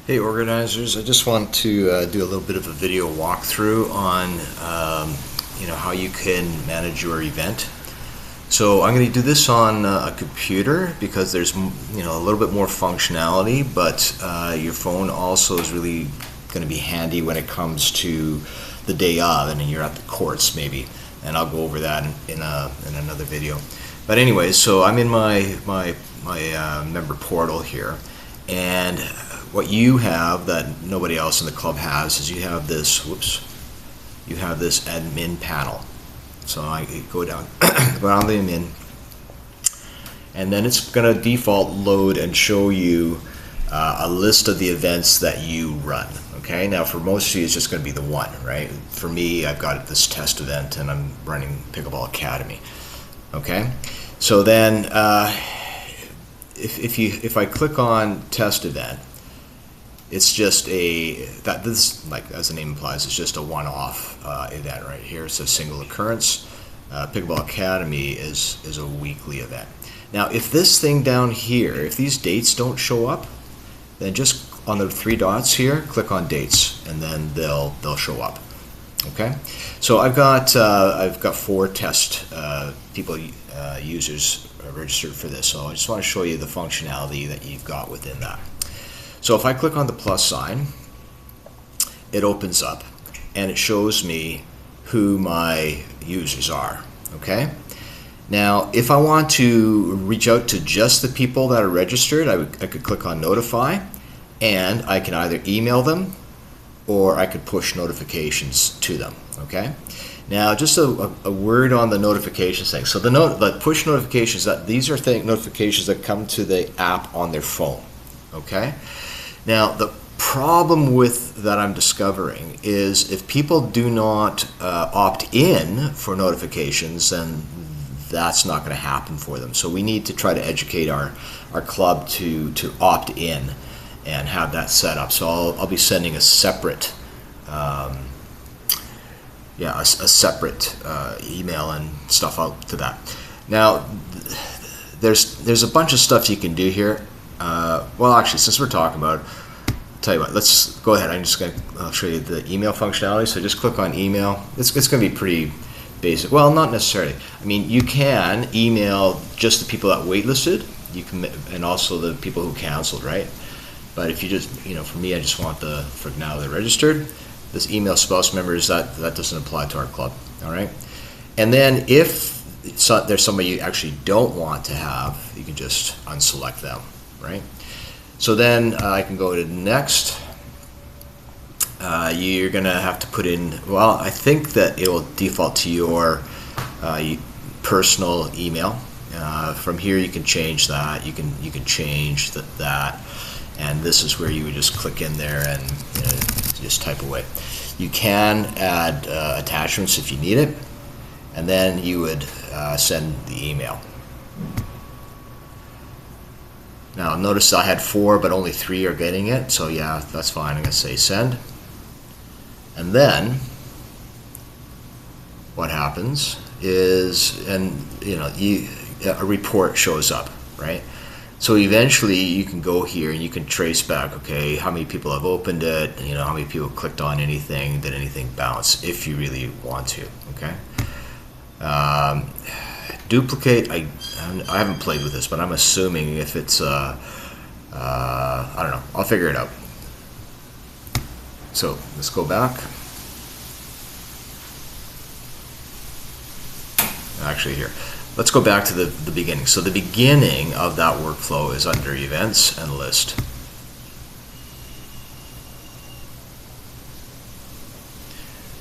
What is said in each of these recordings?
Hey organizers, I just want to do a little bit of a video walkthrough on how you can manage your event. So I'm going to do this on a computer because there's a little bit more functionality, but your phone also is really going to be handy when it comes to the day of and you're at the courts maybe, and I'll go over that in another video. But anyway, so I'm in my member portal here, and what you have that nobody else in the club has is you have this admin panel. So I go down the admin, and then it's going to default load and show you a list of the events that you run. Okay, now for most of you it's just going to be the one, right? For me, I've got this test event and I'm running Pickleball Academy. Okay, so then if I click on test event, it's just this, like as the name implies, it's just a one-off event right here. So single occurrence. Pickleball Academy is a weekly event. Now, if this thing down here, if these dates don't show up, then just on the three dots here, click on dates, and then they'll show up. Okay. So I've got 4 test users registered for this. So I just want to show you the functionality that you've got within that. So if I click on the plus sign, it opens up and it shows me who my users are. Okay. Now, if I want to reach out to just the people that are registered, I could click on notify, and I can either email them or I could push notifications to them. Okay. Now, just a word on the notifications thing. So the push notifications, these are notifications that come to the app on their phone. Okay. Now, the problem with that I'm discovering is if people do not opt in for notifications, then that's not going to happen for them. So we need to try to educate our club to opt in and have that set up. So I'll be sending a separate separate email and stuff out to that. Now, there's a bunch of stuff you can do here. Well, actually, since we're talking about it, I'll tell you what, let's go ahead. I'll show you the email functionality. So just click on email. It's going to be pretty basic. Well, not necessarily. I mean, you can email just the people that waitlisted. You can, and also the people who canceled, right? But if you just, for me, I just want for now they're registered. This email spouse members, that doesn't apply to our club. All right. And then if there's somebody you actually don't want to have, you can just unselect them. Right? So then I can go to next. You're going to have to put in, well, I think that it will default to your personal email. From here you can change that. You can change that, and this is where you would just click in there and just type away. You can add attachments if you need it, and then you would send the email. Now notice I had 4, but only 3 are getting it, so yeah, that's fine. I'm going to say send. And then what happens is, a report shows up, right? So eventually you can go here and you can trace back, okay, how many people have opened it, how many people clicked on anything, did anything bounce, if you really want to, okay? Duplicate, I haven't played with this, but I'm assuming if it's I don't know, I'll figure it out. So let's go back. Actually, here, let's go back to the beginning. So the beginning of that workflow is under events and list.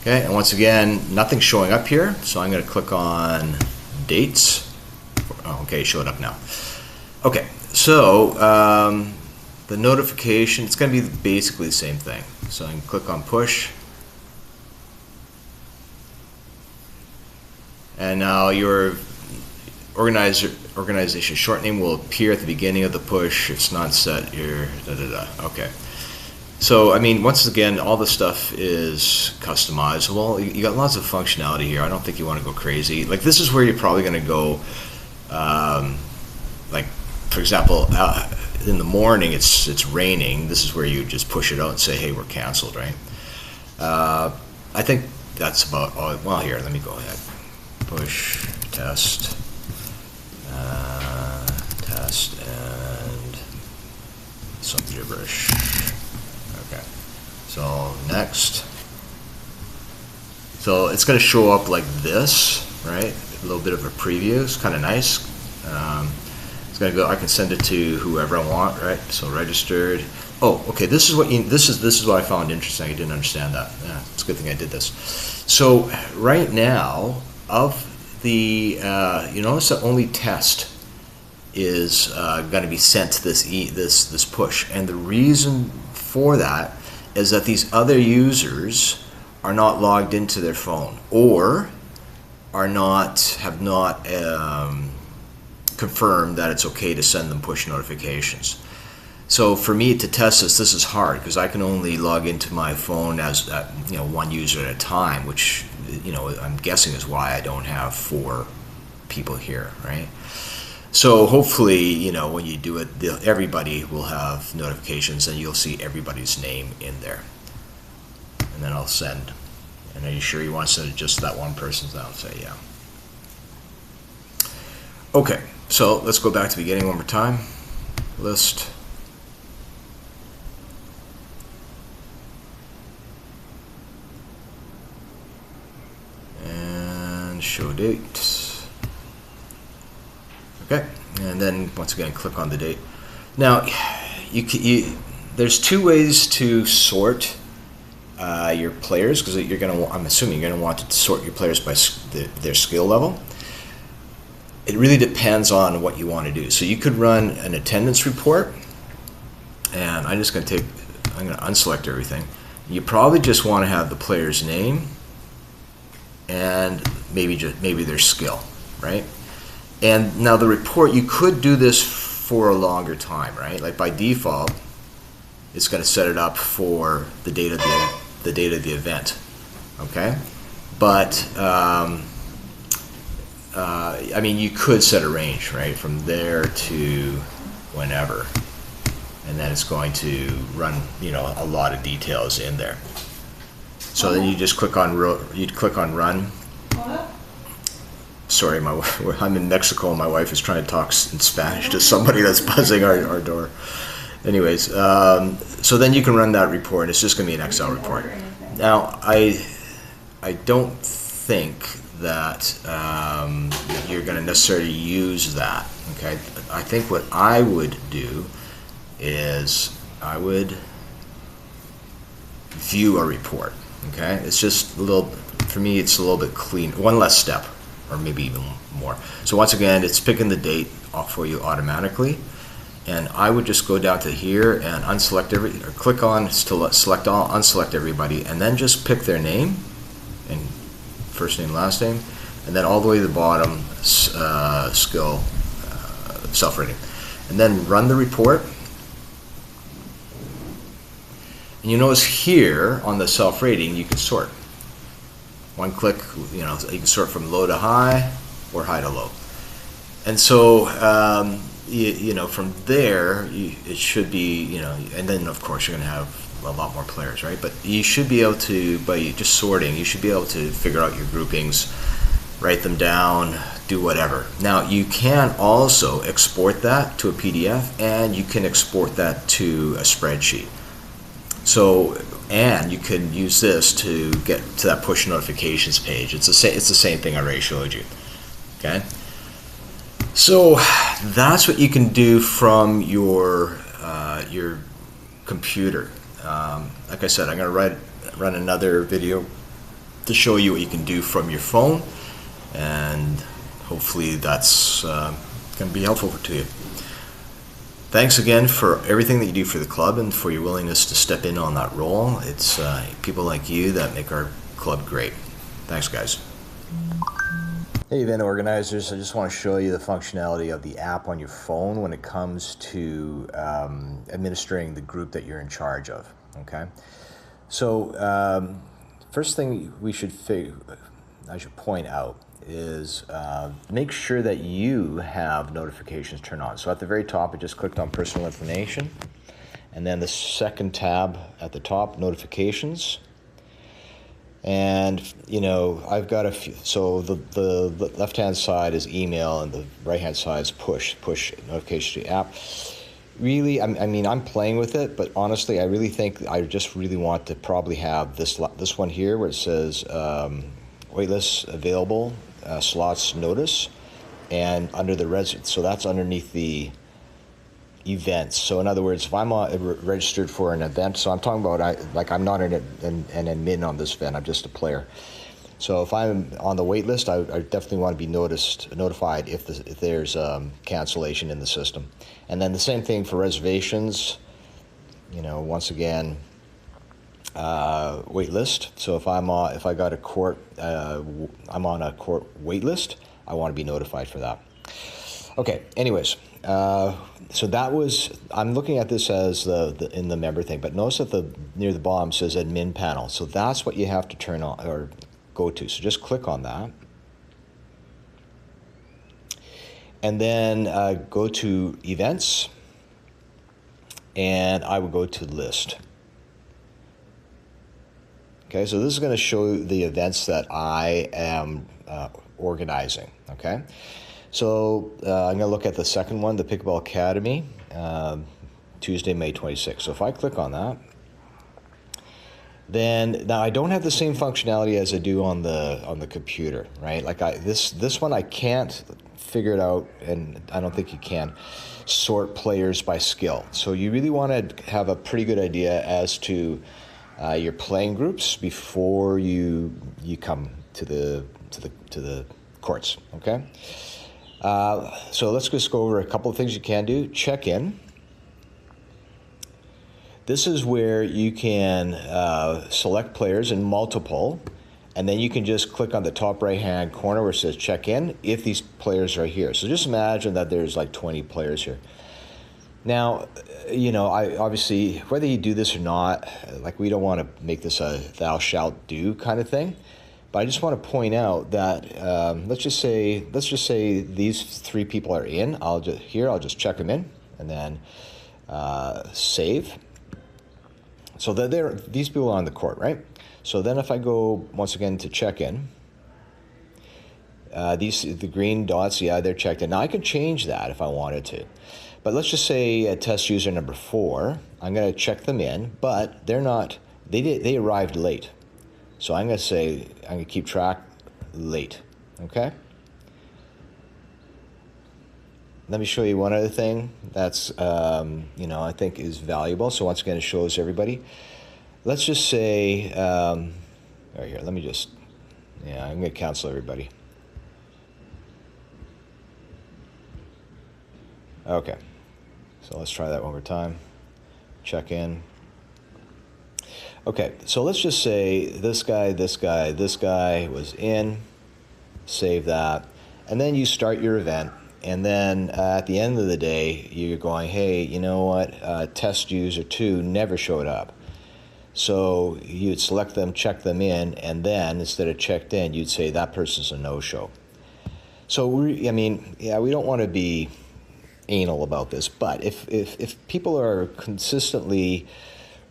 Okay, and once again, nothing's showing up here, so I'm going to click on dates. Oh, okay, it showed up now. Okay, so the notification, it's going to be basically the same thing. So I can click on push, and now your organization short name will appear at the beginning of the push. If it's not set, you're Okay. So, I mean, once again, all the stuff is customizable. You got lots of functionality here. I don't think you want to go crazy. Like, this is where you're probably going to go, like, for example, in the morning it's raining. This is where you just push it out and say, hey, we're canceled, right? I think that's about all. Well, here, let me go ahead. Push, test, and some gibberish. Okay, so next. So it's going to show up like this, right? A little bit of a preview. It's kind of nice. It's going to go. I can send it to whoever I want, right? So registered. Oh, okay. This is what I found interesting. I didn't understand that. Yeah, it's a good thing I did this. So right now, of the you notice that only test is going to be sent to this push, and the reason for that is that these other users are not logged into their phone or have not confirmed that it's okay to send them push notifications. So for me to test this is hard because I can only log into my phone as one user at a time, which I'm guessing is why I don't have 4 people here, right? So hopefully, when you do it, everybody will have notifications and you'll see everybody's name in there. And then I'll send. And are you sure you want to send it just that one person's? I'll say yeah. Okay, so let's go back to the beginning one more time. List. And show date. Okay, and then once again click on the date. Now, there's 2 ways to sort your players, because I'm assuming you're going to want to sort your players by their skill level. It really depends on what you want to do. So you could run an attendance report, and I'm going to unselect everything. You probably just want to have the player's name and maybe their skill, right? And now the report, you could do this for a longer time, right? Like by default, it's going to set it up for the date of the event, okay? But I mean, you could set a range, right, from there to whenever, and then it's going to run, a lot of details in there. So then you just click on run. Sorry, I'm in Mexico and my wife is trying to talk in Spanish to somebody that's buzzing our door. Anyways, so then you can run that report. It's just going to be an Excel report. Now, I don't think that you're going to necessarily use that. Okay, I think what I would do is I would view a report. Okay, it's just for me, it's a little bit clean. One less step, or maybe even more. So once again, it's picking the date for you automatically. And I would just go down to here and click on select all, unselect everybody, and then just pick their name and first name, last name, and then all the way to the bottom, skill, self-rating, and then run the report. And you notice here on the self-rating, you can sort. One click, you can sort from low to high or high to low. And so, from there, it should be, and then of course you're going to have a lot more players, right? But you should be able to, by just sorting, you should be able to figure out your groupings, write them down, do whatever. Now, you can also export that to a PDF, and you can export that to a spreadsheet. So, and you can use this to get to that push notifications page. It's the same thing I already showed you. Okay. So that's what you can do from your computer. Like I said, I'm going to run another video to show you what you can do from your phone, and hopefully that's going to be helpful to you. Thanks again for everything that you do for the club and for your willingness to step in on that role. It's people like you that make our club great. Thanks, guys. Hey, event organizers, I just want to show you the functionality of the app on your phone when it comes to administering the group that you're in charge of, okay? So, first thing I should point out is make sure that you have notifications turned on. So at the very top, I just clicked on personal information, and then the second tab at the top, notifications. And, you know, I've got a few, so the left-hand side is email and the right-hand side is push notifications to the app. Really, I mean, I'm playing with it, but honestly, I really think I just really want to probably have this one here where it says waitlist available, slots notice, and under the so that's underneath the events. So in other words, if I'm registered for an event, so I'm talking about I'm not an admin on this event, I'm just a player. So if I'm on the wait list, I definitely want to be notified if there's cancellation in the system. And then the same thing for reservations. You know, once again, wait list. So if I got a court, I'm on a court wait list, I want to be notified for that. Okay. Anyways, so that was, I'm looking at this as in the member thing, but notice that near the bottom says admin panel. So that's what you have to turn on or go to. So just click on that. And then go to events, and I will go to list. Okay, so this is going to show the events that I am organizing. Okay, so I'm going to look at the second one, the Pickleball Academy, Tuesday, May 26th. So if I click on that, then now I don't have the same functionality as I do on the computer, right? Like this one I can't figure it out, and I don't think you can sort players by skill. So you really want to have a pretty good idea as to your playing groups before you come to the courts. Okay. So let's just go over a couple of things you can do. Check in. This is where you can select players in multiple, and then you can just click on the top right-hand corner where it says check in if these players are here. So just imagine that there's like 20 players here. Now, you know, I obviously, whether you do this or not, like we don't want to make this a thou shalt do kind of thing, but I just want to point out that let's just say these three people are in. I'll just check them in, and then save. So that these people are on the court, right? So then if I go once again to check in, the green dots, yeah, they're checked in. Now I could change that if I wanted to, but let's just say test user number 4. I'm going to check them in, but they're not. They arrived late, so I'm going to say I'm going to keep track late. Okay. Let me show you one other thing that's, you know, I think is valuable. So once again, it shows everybody. Let's just say, right here, let me just, yeah, I'm going to cancel everybody. Okay, so let's try that one more time. Check in. Okay, so let's just say this guy was in, save that, and then you start your event. And then at the end of the day, you're going, hey, you know what? Test user 2 never showed up. So you'd select them, check them in, and then instead of checked in, you'd say that person's a no-show. So we don't want to be anal about this, but if people are consistently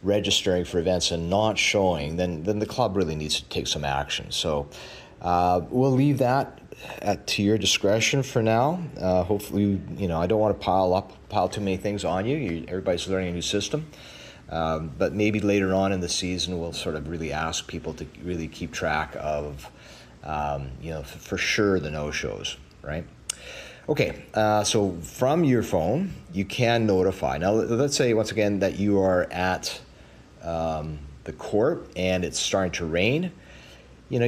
registering for events and not showing, then the club really needs to take some action. So we'll leave that to your discretion for now. Hopefully, you know, I don't want to pile too many things on you. Everybody's learning a new system. But maybe later on in the season, we'll sort of really ask people to really keep track of, you know, for sure the no-shows, right? Okay, so from your phone, you can notify. Now, let's say, once again, that you are at the court and it's starting to rain. You know,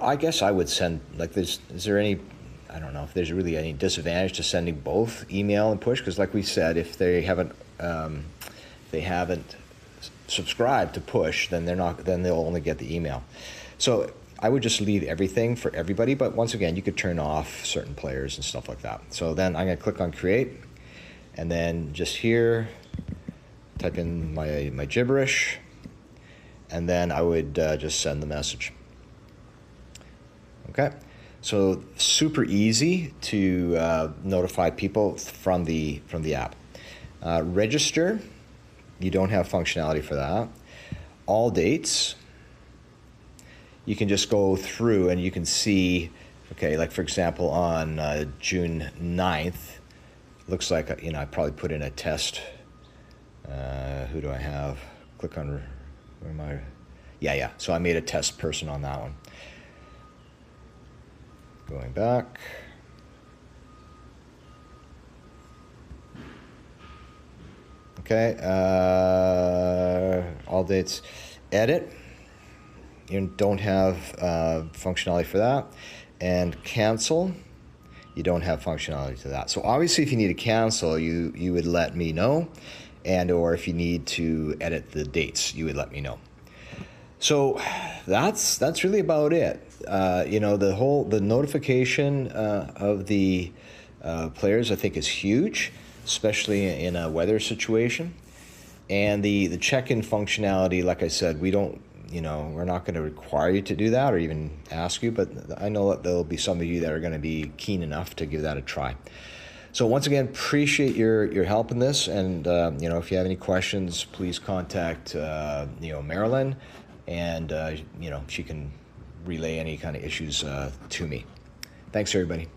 I guess I would send, like, is there any, I don't know if there's really any disadvantage to sending both email and push, because like we said, if they haven't subscribed to push, then they'll only get the email. So I would just leave everything for everybody, but once again, you could turn off certain players and stuff like that. So then I'm going to click on create, and then just here, type in my gibberish, and then I would just send the message. Okay, So super easy to notify people from the app. Register, you don't have functionality for that. All dates, you can just go through and you can see, okay, like for example on June 9th, looks like, I probably put in a test. Who do I have? Click on, where am I? Yeah. So I made a test person on that one. Going back. Okay, all dates, edit. You don't have functionality for that. And cancel, you don't have functionality to that. So obviously if you need to cancel, you would let me know. And or if you need to edit the dates, you would let me know. So that's really about it. The notification of the players, I think, is huge, especially in a weather situation. And the check-in functionality, like I said, we're not going to require you to do that or even ask you, but I know that there'll be some of you that are going to be keen enough to give that a try. So once again, appreciate your help in this, and if you have any questions, please contact Marilyn, and she can relay any kind of issues to me. Thanks, everybody.